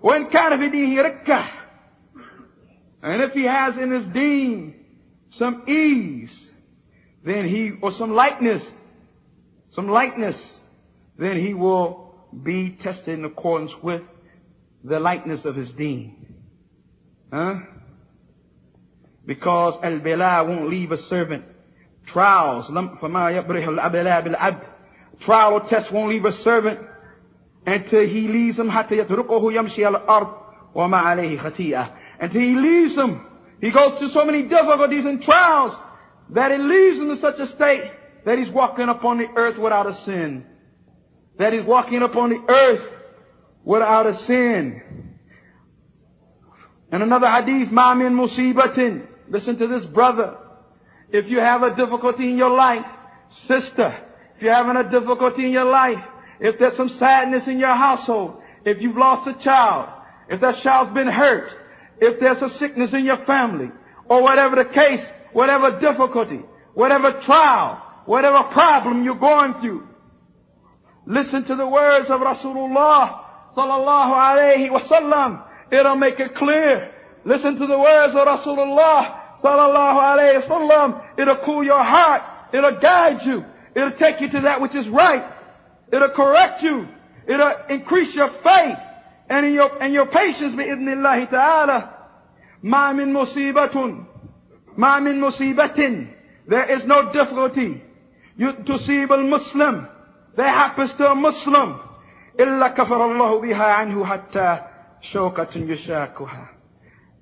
وإن كان في دينه ركة. And if he has in his deen some ease, then or some lightness, then he will be tested in accordance with the lightness of his deen. Because al-bala won't leave a servant. Trials, trial or test won't leave a servant until he leaves him. Until he leaves him. He goes through so many difficulties and trials that it leaves him in such a state that he's walking upon the earth without a sin. That he's walking upon the earth without a sin. And another hadith, ma min musibatin. Listen to this, brother. If you have a difficulty in your life, sister, if you're having a difficulty in your life, if there's some sadness in your household, if you've lost a child, if that child's been hurt, if there's a sickness in your family, or whatever the case, whatever difficulty, whatever trial, whatever problem you're going through, listen to the words of Rasulullah sallallahu alayhi wa sallam. It'll make it clear. Listen to the words of Rasulullah sallallahu alayhi wa sallam. It'll cool your heart. It'll guide you. It'll take you to that which is right. It'll correct you. It'll increase your faith and your patience bi'idhnillahi ta'ala. Ma min musibatin. There is no difficulty. Tusib al-Muslim. That happens to a Muslim. Illa kafar Allahu biha anhu hatta shawkatun yushakuha.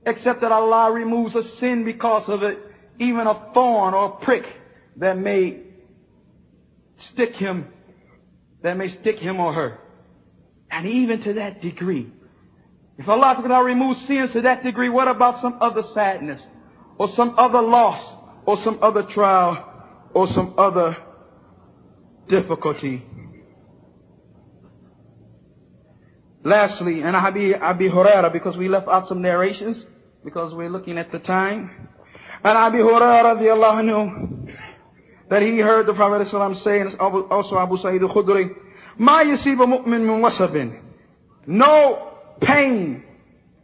Except that Allah removes a sin because of it, even a thorn or a prick that may stick him or her. And even to that degree, if Allah removes sins to that degree, what about some other sadness, or some other loss, or some other trial, or some other difficulty? Lastly, and Abi Hurairah, because we left out some narrations, because we're looking at the time. And Abi Hurairah radiallahu anhu, that he heard the Prophet ﷺ say, and also Abu Sa'id al-Khudri, Ma yusibu mu'min min wasabin. No pain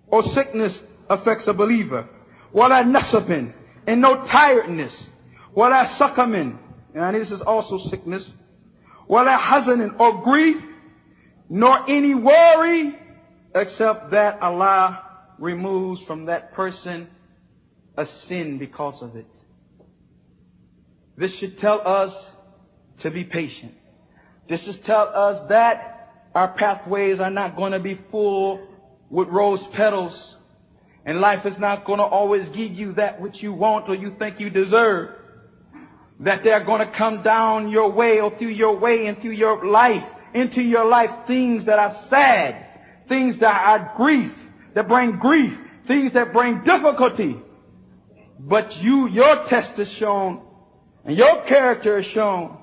or sickness affects a believer. Wala nasabin. And no tiredness. Wala saqamin. And this is also sickness. Wala hazanin, or grief. Nor any worry, except that Allah removes from that person a sin because of it. This should tell us to be patient. This should tell us that our pathways are not going to be full with rose petals. And life is not going to always give you that which you want or you think you deserve. That they're going to come down your way or through your way and through your life, into your life, things that are sad, things that are grief, that bring grief, things that bring difficulty. But your test is shown, and your character is shown,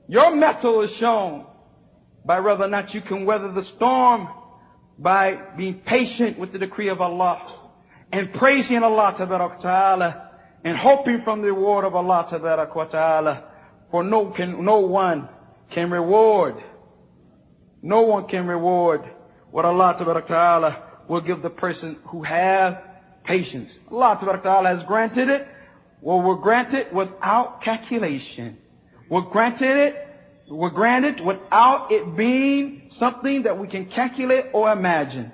your mettle is shown by whether or not you can weather the storm, by being patient with the decree of Allah and praising Allah tabarak ta'ala and hoping from the reward of Allah tabarak wa ta'ala. For no one can reward what Allah tabarak ta'ala will give the person who has patience. Allah tabarak ta'ala has granted it. Well, we're granted without calculation. We're granted without it being something that we can calculate or imagine.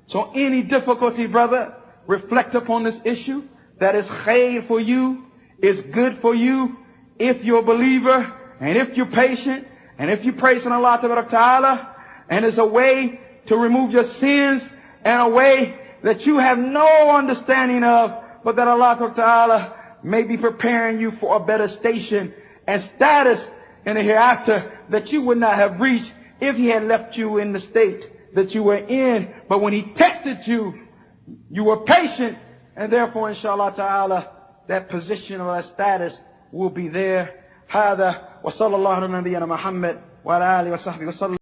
So any difficulty, brother, reflect upon this issue. That is khair for you, is good for you, if you're a believer, and if you're patient, and if you praise in Allah Ta'ala, and it's a way to remove your sins, and a way that you have no understanding of, but that Allah Ta'ala may be preparing you for a better station and status in the hereafter that you would not have reached if He had left you in the state that you were in. But when He tested you, you were patient, and therefore, inshallah ta'ala, that position or that status will be there. هذا وصلى الله على نبينا محمد وعلى آله وصحبه وسلم.